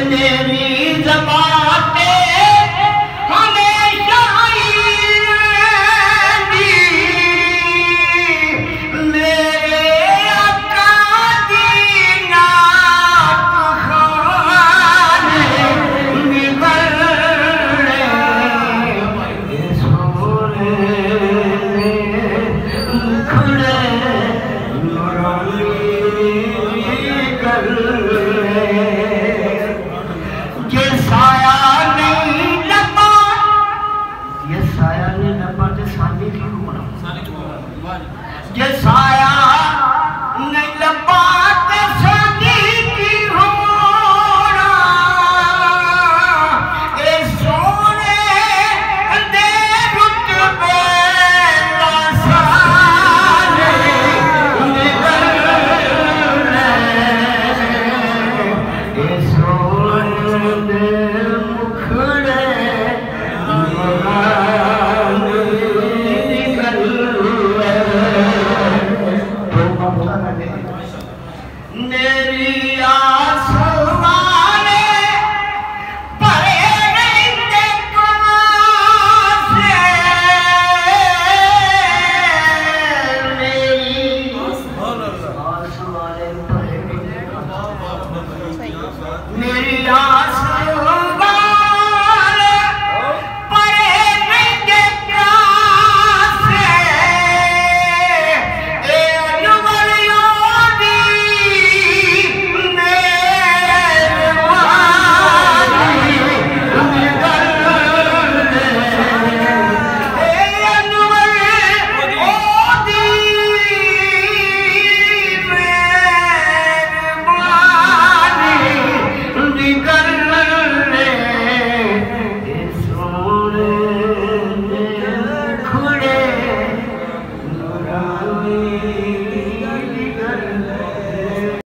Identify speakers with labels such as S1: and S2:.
S1: मेरी ज़बान पे हमेशा आएगी मेरे आका दी नात खाने निकल सोने खड़े ये साया नहीं लपा तो सानी की होना ये साया नहीं लपा तो सानी की होना ये सोने दे रुतबे का साने मेरी आसमाने परे रहते कहाँ से मेरी आसमाने परे मेरी